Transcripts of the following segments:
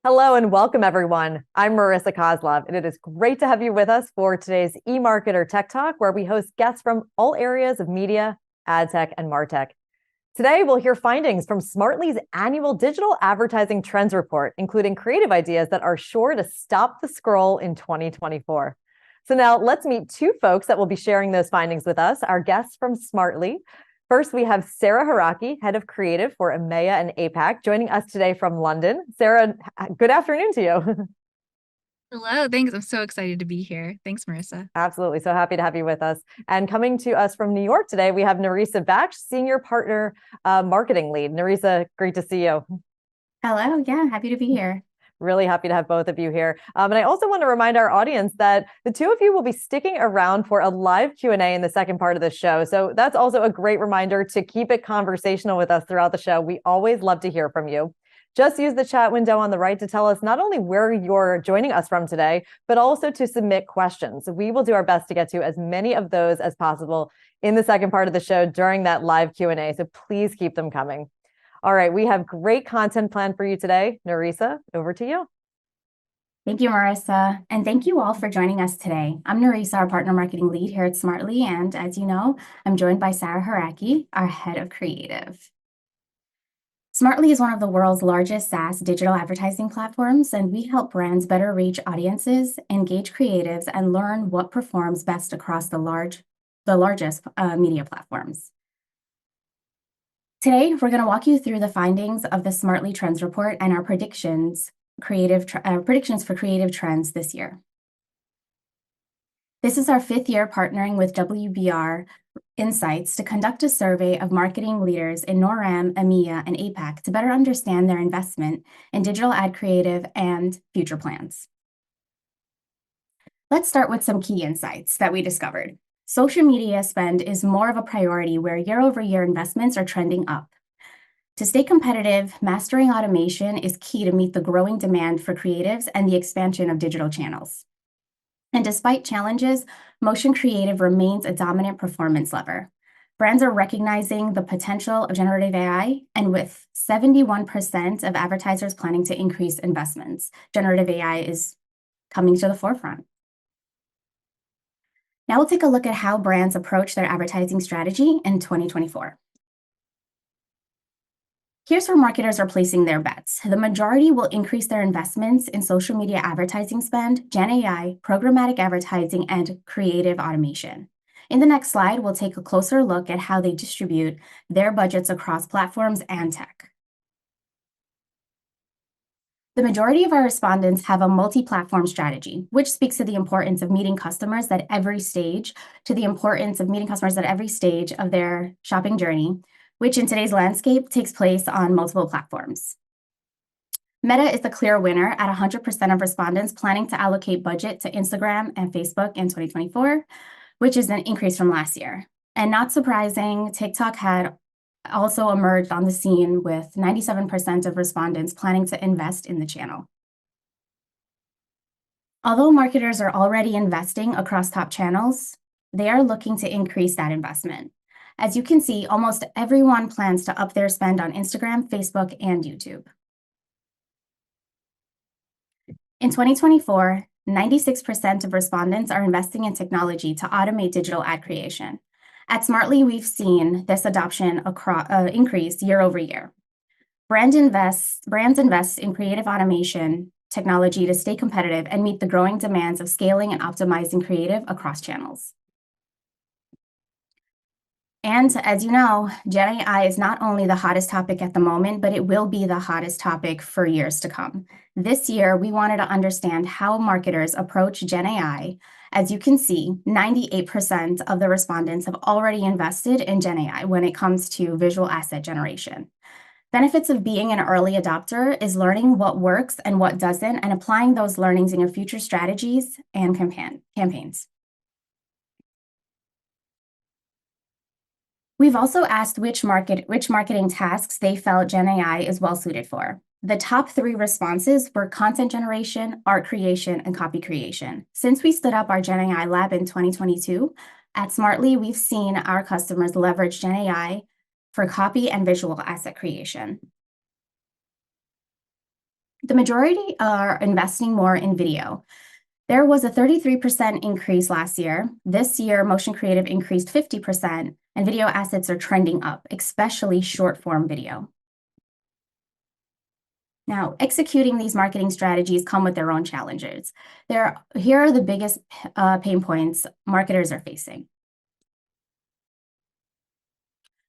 Hello and welcome, everyone. I'm Marissa Kozlov, and it is great to have you with us for today's eMarketer Tech Talk, where we host guests from all areas of media, ad tech, and martech. Today, we'll hear findings from Smartly's annual digital advertising trends report, including creative ideas that are sure to stop the scroll in 2024. So now let's meet two folks that will be sharing those findings with us, our guests from Smartly. First, we have Sarah Hiraki, Head of Creative for EMEA and APAC, joining us today from London. Sarah, good afternoon to you. Hello, thanks. I'm so excited to be here. Thanks, Marissa. Absolutely. So happy to have you with us. And coming to us from New York today, we have Nerisah Baksh, Senior Partner Marketing Lead. Nerisah, great to see you. Hello, yeah, happy to be here. Really happy to have both of you here. And I also want to remind our audience that the two of you will be sticking around for a live Q&A in the second part of the show. So that's also a great reminder to keep it conversational with us throughout the show. We always love to hear from you. Just use the chat window on the right to tell us not only where you're joining us from today, but also to submit questions. We will do our best to get to as many of those as possible in the second part of the show during that live Q&A. So please keep them coming. All right, we have great content planned for you today. Nerisah, over to you. Thank you, Marissa, and thank you all for joining us today. I'm Nerisah, our Partner Marketing Lead here at Smartly, and as you know, I'm joined by Sarah Hiraki, our Head of Creative. Smartly is one of the world's largest SaaS digital advertising platforms, and we help brands better reach audiences, engage creatives, and learn what performs best across the largest media platforms. Today, we're going to walk you through the findings of the Smartly Trends Report and our predictions for creative trends this year. This is our fifth year partnering with WBR Insights to conduct a survey of marketing leaders in NORAM, EMEA, and APAC to better understand their investment in digital ad creative and future plans. Let's start with some key insights that we discovered. Social media spend is more of a priority where year-over-year investments are trending up. To stay competitive, mastering automation is key to meet the growing demand for creatives and the expansion of digital channels. And despite challenges, motion creative remains a dominant performance lever. Brands are recognizing the potential of generative AI, and with 71% of advertisers planning to increase investments, generative AI is coming to the forefront. Now we'll take a look at how brands approach their advertising strategy in 2024. Here's where marketers are placing their bets. The majority will increase their investments in social media advertising spend, Gen AI, programmatic advertising, and creative automation. In the next slide, we'll take a closer look at how they distribute their budgets across platforms and tech. The majority of our respondents have a multi-platform strategy, which speaks to the importance of meeting customers at every stage, of their shopping journey, which in today's landscape takes place on multiple platforms. Meta is the clear winner at 100% of respondents planning to allocate budget to Instagram and Facebook in 2024, which is an increase from last year. And not surprising, TikTok had also emerged on the scene with 97% of respondents planning to invest in the channel. Although marketers are already investing across top channels, they are looking to increase that investment. As you can see, almost everyone plans to up their spend on Instagram, Facebook, and YouTube. In 2024, 96% of respondents are investing in technology to automate digital ad creation. At Smartly, we've seen this adoption increase year over year. Brands invest in creative automation technology to stay competitive and meet the growing demands of scaling and optimizing creative across channels. And as you know, Gen AI is not only the hottest topic at the moment, but it will be the hottest topic for years to come. This year, we wanted to understand how marketers approach Gen AI. As you can see, 98% of the respondents have already invested in Gen AI when it comes to visual asset generation. Benefits of being an early adopter is learning what works and what doesn't, and applying those learnings in your future strategies and campaigns. We've also asked which marketing tasks they felt Gen AI is well suited for. The top 3 responses were content generation, art creation, and copy creation. Since we stood up our Gen AI lab in 2022, at Smartly, we've seen our customers leverage Gen AI for copy and visual asset creation. The majority are investing more in video. There was a 33% increase last year. This year, motion creative increased 50%, and video assets are trending up, especially short form video. Now, executing these marketing strategies come with their own challenges. Here are the biggest pain points marketers are facing.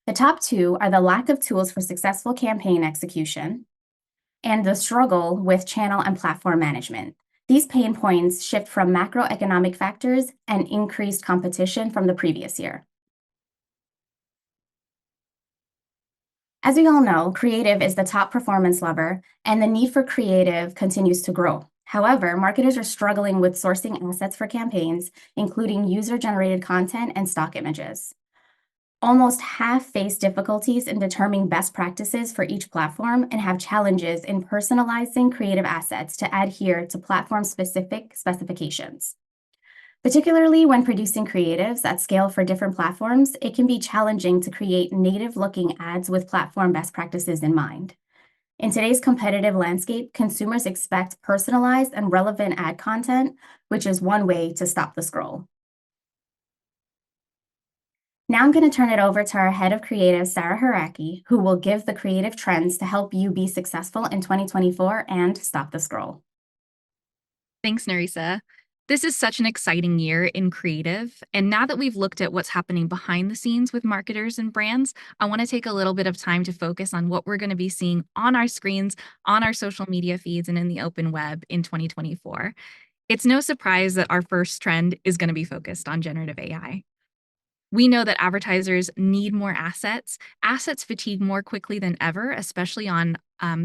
The top two are the lack of tools for successful campaign execution and the struggle with channel and platform management. These pain points shift from macroeconomic factors and increased competition from the previous year. As we all know, creative is the top performance lever, and the need for creative continues to grow. However, marketers are struggling with sourcing assets for campaigns, including user-generated content and stock images. Almost half face difficulties in determining best practices for each platform and have challenges in personalizing creative assets to adhere to platform-specific specifications. Particularly when producing creatives at scale for different platforms, it can be challenging to create native-looking ads with platform best practices in mind. In today's competitive landscape, consumers expect personalized and relevant ad content, which is one way to stop the scroll. Now I'm going to turn it over to our head of creative, Sarah Hiraki, who will give the creative trends to help you be successful in 2024 and stop the scroll. Thanks, Nerisah. This is such an exciting year in creative. And now that we've looked at what's happening behind the scenes with marketers and brands, I want to take a little bit of time to focus on what we're going to be seeing on our screens, on our social media feeds, and in the open web in 2024. It's no surprise that our first trend is going to be focused on generative AI. We know that advertisers need more assets. Assets fatigue more quickly than ever, especially on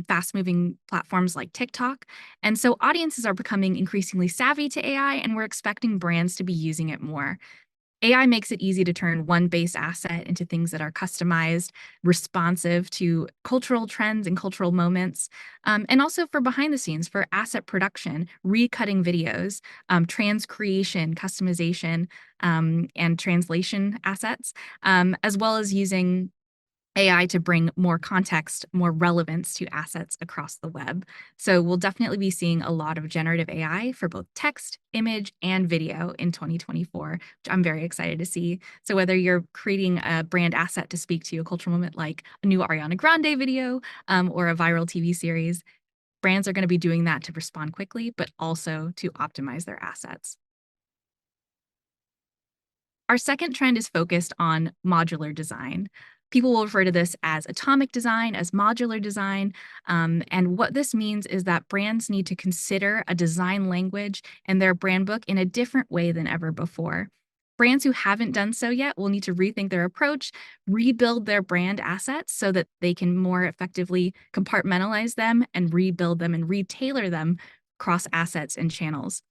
fast-moving platforms like TikTok. And so audiences are becoming increasingly savvy to AI, and we're expecting brands to be using it more. AI makes it easy to turn one base asset into things that are customized, responsive to cultural trends and cultural moments, and also for behind the scenes, for asset production, recutting videos, transcreation, customization, and translation assets, as well as using AI to bring more context, more relevance to assets across the web. So we'll definitely be seeing a lot of generative AI for both text, image, and video in 2024, which I'm very excited to see. So whether you're creating a brand asset to speak to a cultural moment like a new Ariana Grande video or a viral TV series, brands are going to be doing that to respond quickly, but also to optimize their assets. Our second trend is focused on modular design. People will refer to this as atomic design, as modular design. And what this means is that brands need to consider a design language and their brand book in a different way than ever before. Brands who haven't done so yet will need to rethink their approach, rebuild their brand assets so that they can more effectively compartmentalize them and rebuild them and retailor them across assets and channels.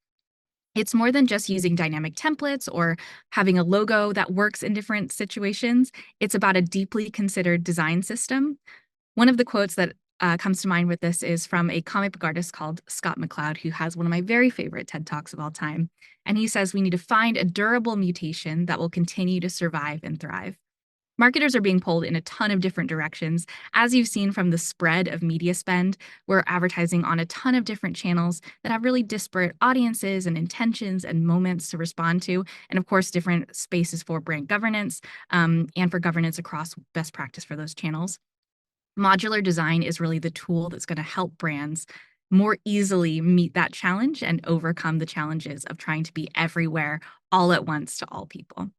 It's more than just using dynamic templates or having a logo that works in different situations. It's about a deeply considered design system. One of the quotes that comes to mind with this is from a comic book artist called Scott McCloud, who has one of my very favorite TED Talks of all time. And he says, we need to find a durable mutation that will continue to survive and thrive. Marketers are being pulled in a ton of different directions, as you've seen from the spread of media spend. We're advertising on a ton of different channels that have really disparate audiences and intentions and moments to respond to, and of course, different spaces for brand governance and for governance across best practice for those channels. Modular design is really the tool that's going to help brands more easily meet that challenge and overcome the challenges of trying to be everywhere all at once to all people.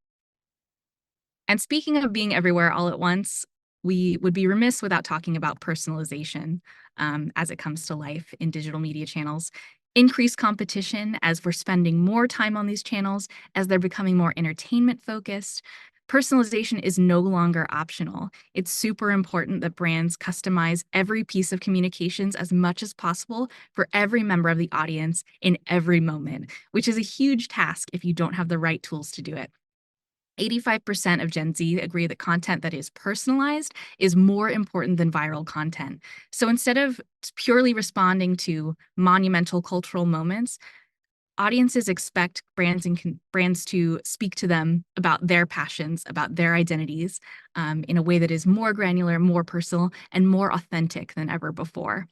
And speaking of being everywhere all at once, we would be remiss without talking about personalization as it comes to life in digital media channels. Increased competition as we're spending more time on these channels, as they're becoming more entertainment focused. Personalization is no longer optional. It's super important that brands customize every piece of communications as much as possible for every member of the audience in every moment, which is a huge task if you don't have the right tools to do it. 85% of Gen Z agree that content that is personalized is more important than viral content. So instead of purely responding to monumental cultural moments, audiences expect brands to speak to them about their passions, about their identities in a way that is more granular, more personal, and more authentic than ever before.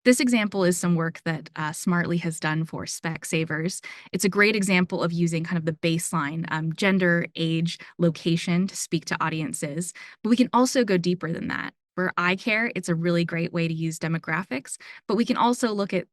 This example is some work that Smartly has done for Specsavers. It's a great example of using kind of the baseline gender, age, location to speak to audiences, but we can also go deeper than that. For eye care, it's a really great way to use demographics, but we can also look at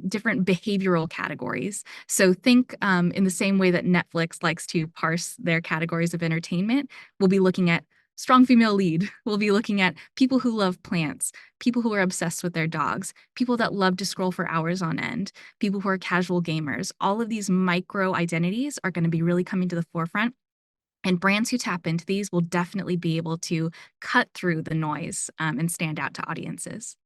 different behavioral categories. So think in the same way that Netflix likes to parse their categories of entertainment, we'll be looking at strong female lead. We'll be looking at people who love plants, people who are obsessed with their dogs, people that love to scroll for hours on end, people who are casual gamers. All of these micro identities are going to be really coming to the forefront. And brands who tap into these will definitely be able to cut through the noise and stand out to audiences.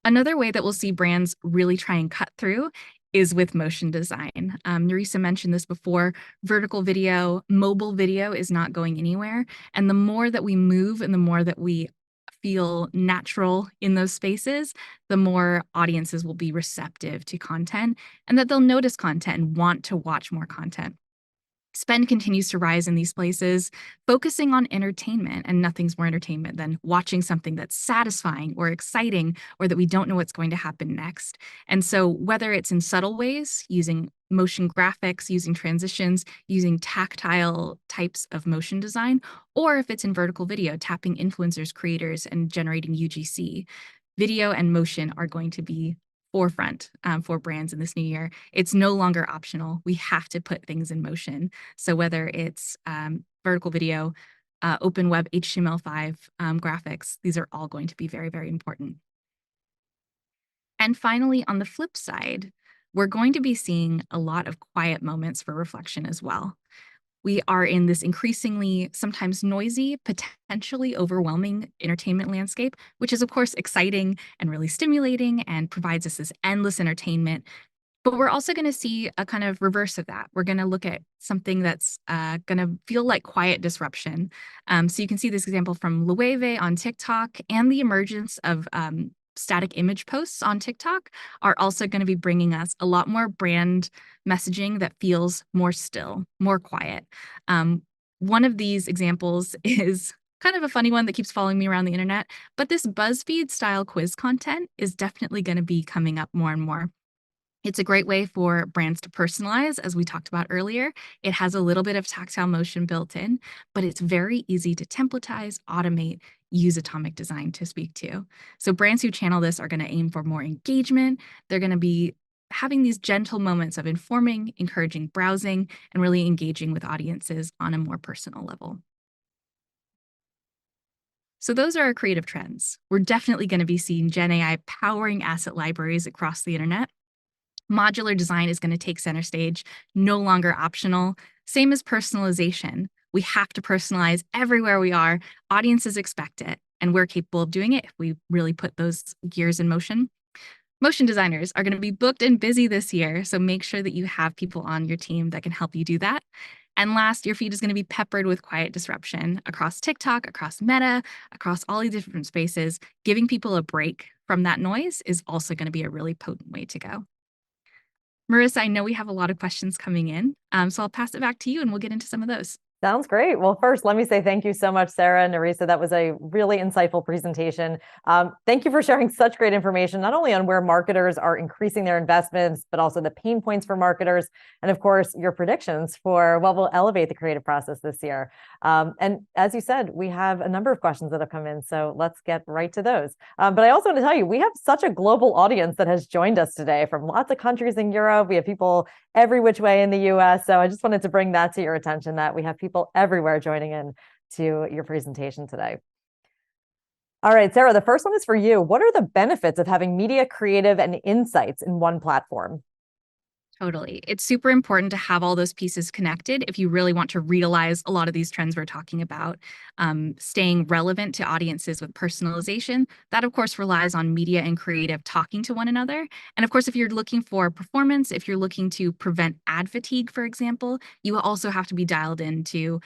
Another way that we'll see brands really try and cut through is with motion design. Nerisah mentioned this before. Vertical video, mobile video is not going anywhere. And the more that we move and the more that we feel natural in those spaces, the more audiences will be receptive to content and that they'll notice content and want to watch more content. Spend continues to rise in these places, focusing on entertainment, and nothing's more entertainment than watching something that's satisfying or exciting or that we don't know what's going to happen next. And so whether it's in subtle ways, using motion graphics, using transitions, using tactile types of motion design, or if it's in vertical video, tapping influencers, creators, and generating UGC, video and motion are going to be forefront for brands in this new year. It's no longer optional. We have to put things in motion. So whether it's vertical video, open web HTML5 graphics, these are all going to be very, very important. And finally, on the flip side, we're going to be seeing a lot of quiet moments for reflection as well. We are in this increasingly, sometimes noisy, potentially overwhelming entertainment landscape, which is, of course, exciting and really stimulating and provides us this endless entertainment. But we're also going to see a kind of reverse of that. We're going to look at something that's going to feel like quiet disruption. So you can see this example from Loewe on TikTok, and the emergence of static image posts on TikTok are also going to be bringing us a lot more brand messaging that feels more still, more quiet. One of these examples is kind of a funny one that keeps following me around the internet, but this BuzzFeed style quiz content is definitely going to be coming up more and more. It's a great way for brands to personalize, as we talked about earlier. It has a little bit of tactile motion built in, but it's very easy to templatize, automate, use atomic design to speak to. So brands who channel this are going to aim for more engagement. They're going to be having these gentle moments of informing, encouraging browsing, and really engaging with audiences on a more personal level. So those are our creative trends. We're definitely going to be seeing Gen AI powering asset libraries across the internet. Modular design is going to take center stage, no longer optional. Same as personalization. We have to personalize everywhere we are. Audiences expect it, and we're capable of doing it if we really put those gears in motion. Motion designers are going to be booked and busy this year, so make sure that you have people on your team that can help you do that. And last, your feed is going to be peppered with quiet disruption across TikTok, across Meta, across all these different spaces. Giving people a break from that noise is also going to be a really potent way to go. Marissa, I know we have a lot of questions coming in, so I'll pass it back to you and we'll get into some of those. Sounds great. Well, first, let me say thank you so much, Sarah and Nerisah. That was a really insightful presentation. Thank you for sharing such great information, not only on where marketers are increasing their investments, but also the pain points for marketers, and of course, your predictions for what will elevate the creative process this year. And as you said, we have a number of questions that have come in, so let's get right to those. But I also want to tell you, we have such a global audience that has joined us today from lots of countries in Europe. We have people every which way in the US. So I just wanted to bring that to your attention, that we have people everywhere joining in to your presentation today. All right, Sarah, the first one is for you. What are the benefits of having media, creative, and insights in one platform? Totally. It's super important to have all those pieces connected if you really want to realize a lot of these trends we're talking about. Staying relevant to audiences with personalization, that of course relies on media and creative talking to one another. And of course, if you're looking for performance, if you're looking to prevent ad fatigue, for example, you also have to be dialed into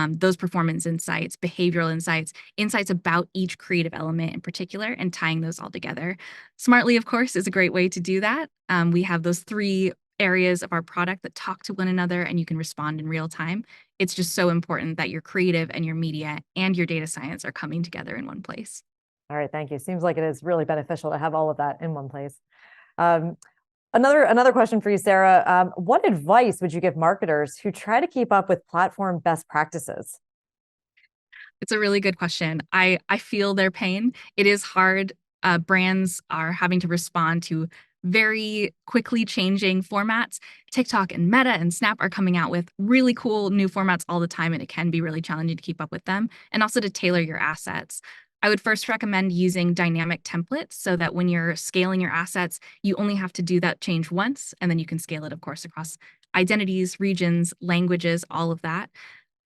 those performance insights, behavioral insights, insights about each creative element in particular, and tying those all together. Smartly, of course, is a great way to do that. We have those three areas of our product that talk to one another and you can respond in real time. It's just so important that your creative and your media and your data science are coming together in one place. All right, thank you. Seems like it is really beneficial to have all of that in one place. Um, another question for you, Sarah. What advice would you give marketers who try to keep up with platform best practices? It's a really good question. I feel their pain. It is hard. Brands are having to respond to very quickly changing formats. TikTok and Meta and Snap are coming out with really cool new formats all the time, and it can be really challenging to keep up with them and also to tailor your assets. I would first recommend using dynamic templates so that when you're scaling your assets, you only have to do that change once, and then you can scale it, of course, across identities, regions, languages, all of that.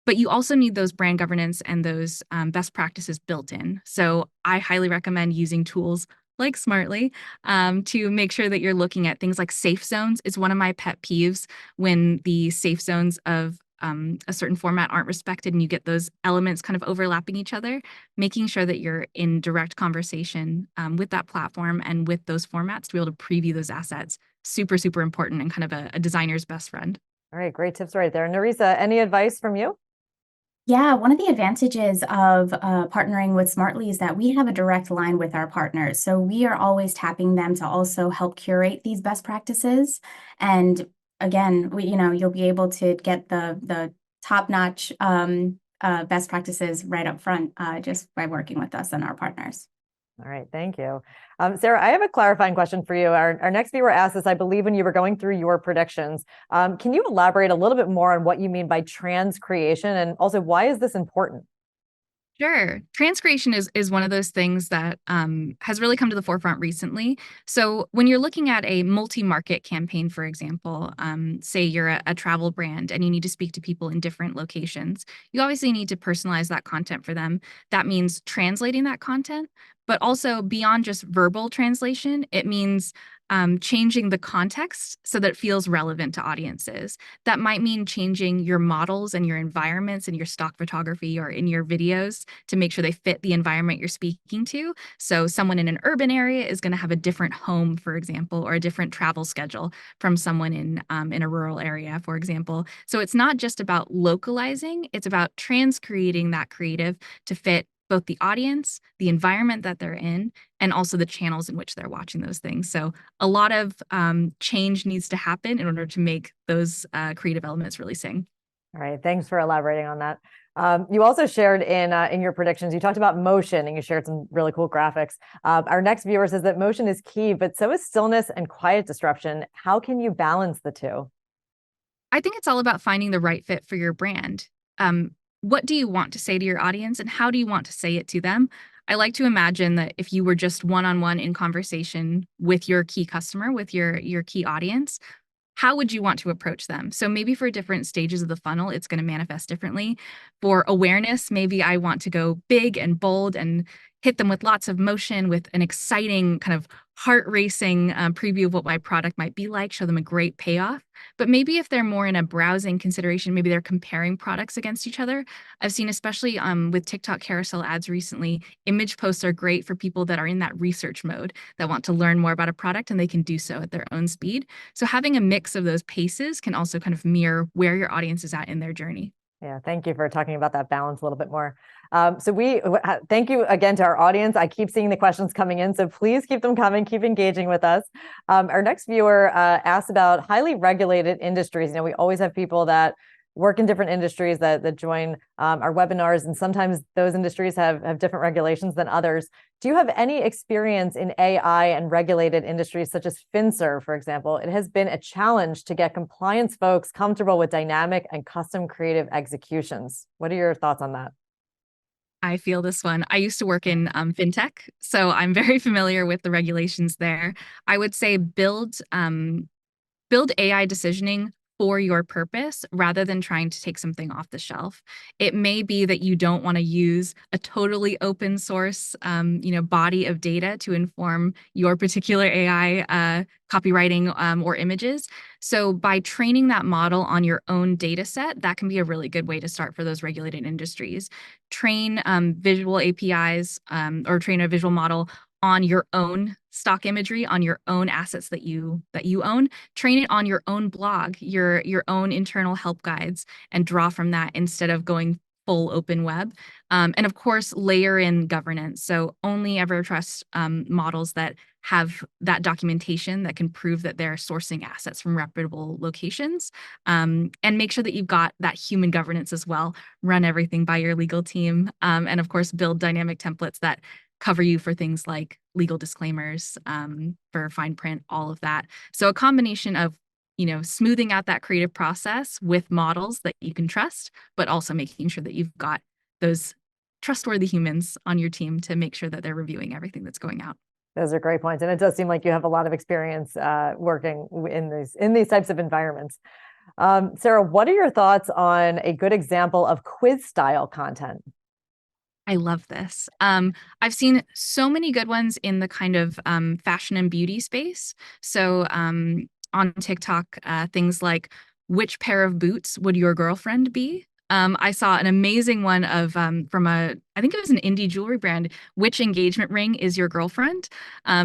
But you also need those brand governance and those best practices built in. So I highly recommend using tools like Smartly to make sure that you're looking at things like safe zones. Is one of my pet peeves when the safe zones of a certain format aren't respected and you get those elements kind of overlapping each other. Making sure that you're in direct conversation with that platform and with those formats to be able to preview those assets. Super, super important and kind of a designer's best friend. All right, great tips right there. Nerisah, any advice from you? Yeah, one of the advantages of partnering with Smartly is that we have a direct line with our partners. So we are always tapping them to also help curate these best practices. And again, you'll be able to get the top-notch best practices right up front just by working with us and our partners. All right, thank you. Sarah, I have a clarifying question for you. Our next viewer asked this, I believe, when you were going through your predictions. Can you elaborate a little bit more on what you mean by trans creation, and also why is this important? Sure. Transcreation is one of those things that has really come to the forefront recently. So when you're looking at a multi-market campaign, for example, say you're a travel brand and you need to speak to people in different locations, you obviously need to personalize that content for them. That means translating that content, but also beyond just verbal translation, it means changing the context so that it feels relevant to audiences. That might mean changing your models and your environments and your stock photography or in your videos to make sure they fit the environment you're speaking to. So someone in an urban area is going to have a different home, for example, or a different travel schedule from someone in a rural area, for example. So it's not just about localizing, it's about transcreating that creative to fit both the audience, the environment that they're in, and also the channels in which they're watching those things. So a lot of change needs to happen in order to make those creative elements really sing. All right, thanks for elaborating on that. You also shared in your predictions, you talked about motion and you shared some really cool graphics. Our next viewer says that motion is key, but so is stillness and quiet disruption. How can you balance the two? I think it's all about finding the right fit for your brand. What do you want to say to your audience and how do you want to say it to them? I like to imagine that if you were just one-on-one in conversation with your key customer, with your key audience, how would you want to approach them? So maybe for different stages of the funnel, it's going to manifest differently. For awareness, maybe I want to go big and bold and hit them with lots of motion, with an exciting kind of heart racing preview of what my product might be like, show them a great payoff. But maybe if they're more in a browsing consideration, maybe they're comparing products against each other. I've seen, especially with TikTok carousel ads recently, image posts are great for people that are in that research mode that want to learn more about a product, and they can do so at their own speed. So having a mix of those paces can also kind of mirror where your audience is at in their journey. Yeah, thank you for talking about that balance a little bit more. So we thank you again to our audience. I keep seeing the questions coming in, so please keep them coming, keep engaging with us. Our next viewer asked about highly regulated industries. You know, we always have people that work in different industries that join our webinars, and sometimes those industries have different regulations than others. Do you have any experience in AI and regulated industries such as FinServ, for example? It has been a challenge to get compliance folks comfortable with dynamic and custom creative executions. What are your thoughts on that? I feel this one. I used to work in fintech, so I'm very familiar with the regulations there. I would say build AI decisioning for your purpose rather than trying to take something off the shelf. It may be that you don't want to use a totally open source, body of data to inform your particular AI copywriting or images. So by training that model on your own data set, that can be a really good way to start for those regulated industries. Train visual APIs or train a visual model on your own stock imagery, on your own assets that you own. Train it on your own blog, your own internal help guides, and draw from that instead of going full open web. And of course, layer in governance. So only ever trust models that have that documentation that can prove that they're sourcing assets from reputable locations. And make sure that you've got that human governance as well. Run everything by your legal team. And of course, build dynamic templates that cover you for things like legal disclaimers, for fine print, all of that. So a combination of smoothing out that creative process with models that you can trust, but also making sure that you've got those trustworthy humans on your team to make sure that they're reviewing everything that's going out. Those are great points. And it does seem like you have a lot of experience working in these types of environments. Sarah, what are your thoughts on a good example of quiz style content? I love this. I've seen so many good ones in the kind of fashion and beauty space. So on TikTok, things like, which pair of boots would your girlfriend be? I saw an amazing one of from I think it was an indie jewelry brand, which engagement ring is your girlfriend?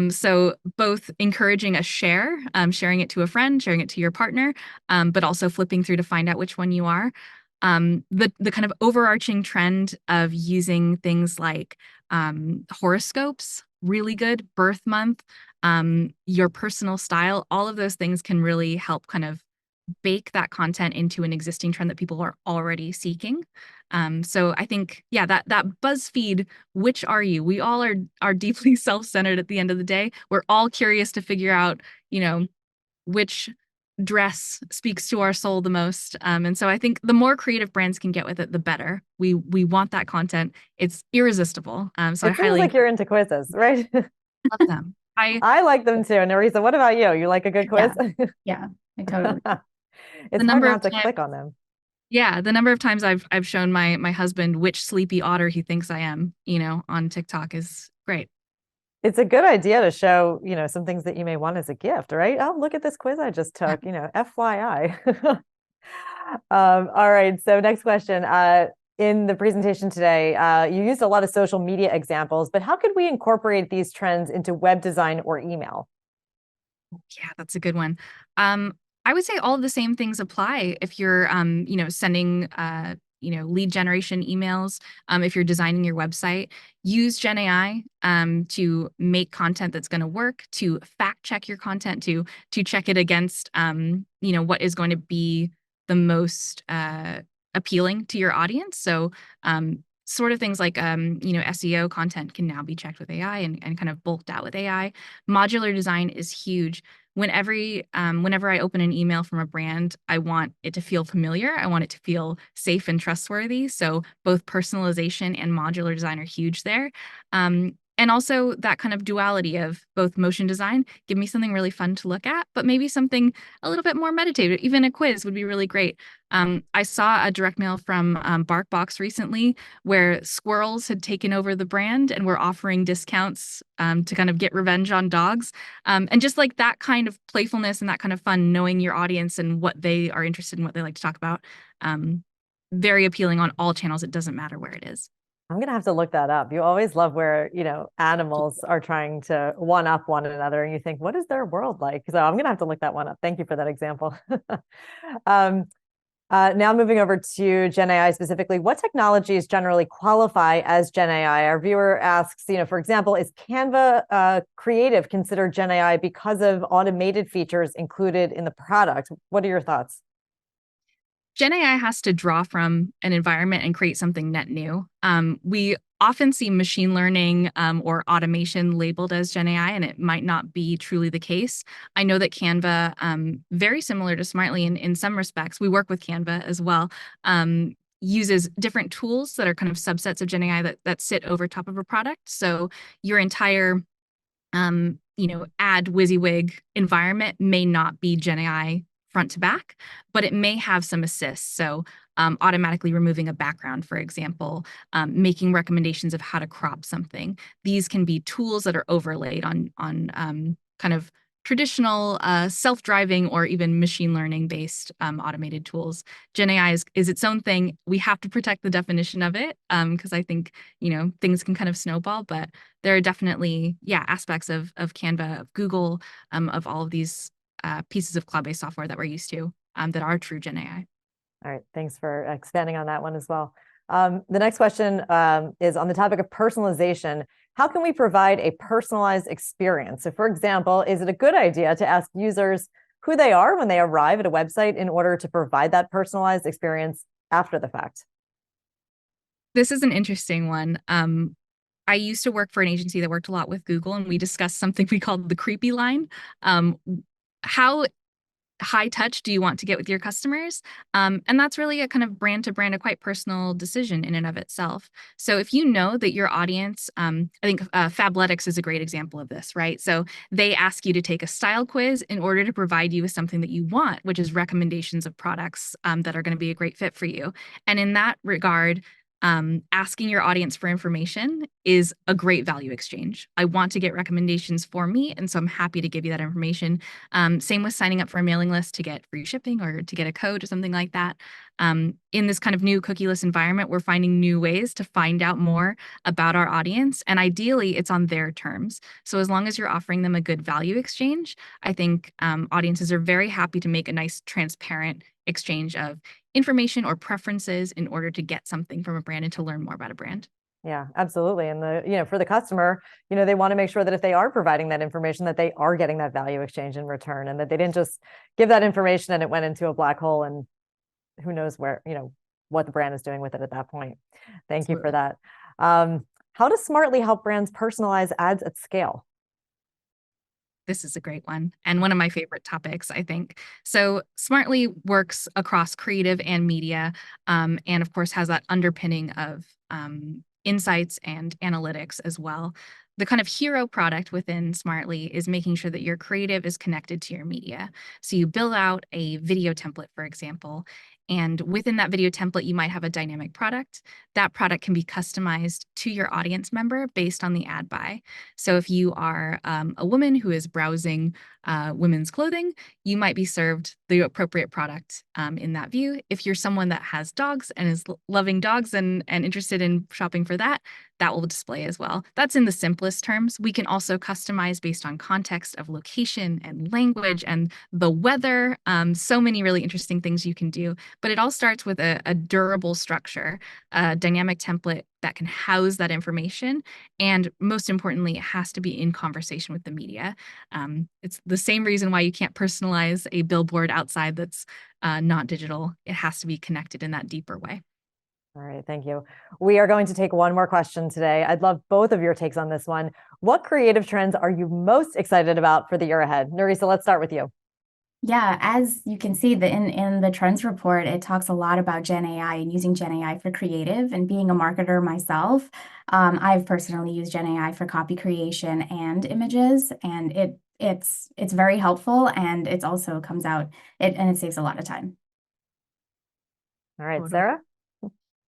So both encouraging a share, sharing it to a friend, sharing it to your partner, but also flipping through to find out which one you are. The kind of overarching trend of using things like horoscopes, really good, birth month, your personal style, all of those things can really help kind of bake that content into an existing trend that people are already seeking. So I think, yeah, that BuzzFeed, which are you? We all are deeply self-centered at the end of the day. We're all curious to figure out, which dress speaks to our soul the most. And so I think the more creative brands can get with it, the better. We want that content. It's irresistible. So It seems like you're into quizzes, right? love them. I like them too. Nerisah, what about you? You like a good quiz? Yeah, I totally. It's hard not to click on them. Yeah, the number of times I've shown my husband which sleepy otter he thinks I am, on TikTok is great. It's a good idea to show, some things that you may want as a gift, right? Oh, look at this quiz I just took, FYI. All right. So next question. In the presentation today, you used a lot of social media examples, but how could we incorporate these trends into web design or email? Yeah, that's a good one. I would say all of the same things apply if you're, sending, lead generation emails. If you're designing your website, use Gen AI to make content that's going to work, to fact check your content, to check it against, what is going to be the most appealing to your audience. So, sort of things like SEO content can now be checked with AI and kind of bulked out with AI. Modular design is huge. Whenever I open an email from a brand, I want it to feel familiar. I want it to feel safe and trustworthy. So both personalization and modular design are huge there. And also that kind of duality of both motion design, give me something really fun to look at, but maybe something a little bit more meditative. Even a quiz would be really great. I saw a direct mail from BarkBox recently where squirrels had taken over the brand and were offering discounts to kind of get revenge on dogs. And just like that kind of playfulness and that kind of fun, knowing your audience and what they are interested in, what they like to talk about, very appealing on all channels. It doesn't matter where it is. I'm going to have to look that up. You always love where, animals are trying to one up one another and you think, what is their world like? So I'm going to have to look that one up. Thank you for that example. Now moving over to Gen AI specifically, what technologies generally qualify as Gen AI? Our viewer asks, for example, is Canva Creative considered Gen AI because of automated features included in the product? What are your thoughts? Gen AI has to draw from an environment and create something net new. We often see machine learning or automation labeled as Gen AI, and it might not be truly the case. I know that Canva, very similar to Smartly in some respects, we work with Canva as well, uses different tools that are kind of subsets of Gen AI that sit over top of a product. So your entire ad WYSIWYG environment may not be Gen AI front to back, but it may have some assists. So automatically removing a background, for example, making recommendations of how to crop something. These can be tools that are overlaid on kind of traditional self-driving or even machine learning based automated tools. Gen AI is its own thing. We have to protect the definition of it because I think, things can kind of snowball, but there are definitely, aspects of Canva, of Google, of all of these pieces of cloud-based software that we're used to that are true Gen AI. All right, thanks for expanding on that one as well. The next question is on the topic of personalization. How can we provide a personalized experience? So for example, is it a good idea to ask users who they are when they arrive at a website in order to provide that personalized experience after the fact? This is an interesting one. I used to work for an agency that worked a lot with Google, and we discussed something we called the creepy line. How high touch do you want to get with your customers? And that's really a kind of brand to brand, a quite personal decision in and of itself. So if you know that your audience, I think Fabletics is a great example of this, right? So they ask you to take a style quiz in order to provide you with something that you want, which is recommendations of products that are going to be a great fit for you. And in that regard, asking your audience for information is a great value exchange. I want to get recommendations for me, and so I'm happy to give you that information. Same with signing up for a mailing list to get free shipping or to get a code or something like that. In this kind of new cookieless environment, we're finding new ways to find out more about our audience, and ideally, it's on their terms. So as long as you're offering them a good value exchange, I think audiences are very happy to make a nice, transparent exchange of information or preferences in order to get something from a brand and to learn more about a brand. Yeah, absolutely. And for the customer, they want to make sure that if they are providing that information, that they are getting that value exchange in return, and that they didn't just give that information and it went into a black hole and who knows where, what the brand is doing with it at that point. Thank you for that. How does Smartly help brands personalize ads at scale? This is a great one, and one of my favorite topics, I think. So Smartly works across creative and media, and of course has that underpinning of insights and analytics as well. The kind of hero product within Smartly is making sure that your creative is connected to your media. So you build out a video template, for example, and within that video template, you might have a dynamic product. That product can be customized to your audience member based on the ad buy. So if you are a woman who is browsing women's clothing, you might be served the appropriate product in that view. If you're someone that has dogs and is loving dogs and interested in shopping for that, that will display as well. That's in the simplest terms. We can also customize based on context of location and language and the weather. So many really interesting things you can do. But it all starts with a durable structure, a dynamic template that can house that information. And most importantly, it has to be in conversation with the media. It's the same reason why you can't personalize a billboard outside that's not digital. It has to be connected in that deeper way. All right, thank you. We are going to take one more question today. I'd love both of your takes on this one. What creative trends are you most excited about for the year ahead? Nerisah, let's start with you. Yeah, as you can see, in the trends report, it talks a lot about Gen AI and using Gen AI for creative. And being a marketer myself, I've personally used Gen AI for copy creation and images, and it's very helpful, and it also comes out and it saves a lot of time. All right, Sarah?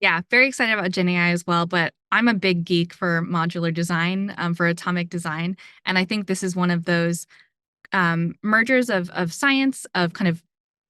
Yeah, very excited about Gen AI as well, but I'm a big geek for modular design, for atomic design. And I think this is one of those mergers of science, of kind of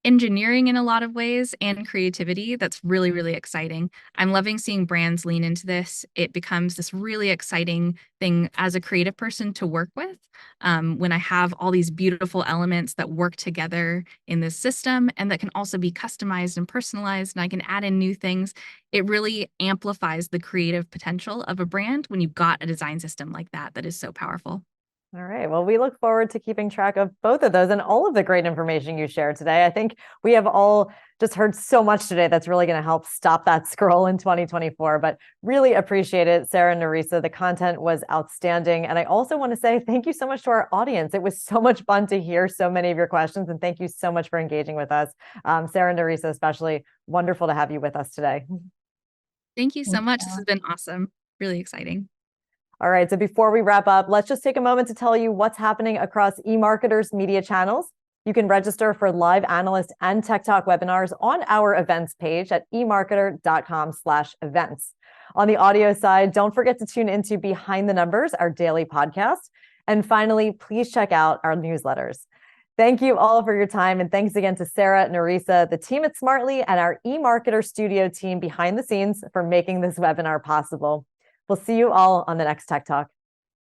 engineering in a lot of ways, and creativity that's really, really exciting. I'm loving seeing brands lean into this. It becomes this really exciting thing as a creative person to work with when I have all these beautiful elements that work together in this system and that can also be customized and personalized, and I can add in new things. It really amplifies the creative potential of a brand when you've got a design system like that is so powerful. All right. Well, we look forward to keeping track of both of those and all of the great information you shared today. I think we have all just heard so much today that's really going to help stop that scroll in 2024, but really appreciate it, Sarah and Nerisah. The content was outstanding. And I also want to say thank you so much to our audience. It was so much fun to hear so many of your questions, and thank you so much for engaging with us. Sarah and Nerisah, especially wonderful to have you with us today. Thank you so much. This has been awesome. Really exciting. All right, so before we wrap up, let's just take a moment to tell you what's happening across eMarketer's media channels. You can register for live analyst and Tech Talk webinars on our events page at emarketer.com/events. On the audio side, don't forget to tune into Behind the Numbers, our daily podcast. And finally, please check out our newsletters. Thank you all for your time. And thanks again to Sarah, Nerisah, the team at Smartly, and our eMarketer studio team behind the scenes for making this webinar possible. We'll see you all on the next Tech Talk.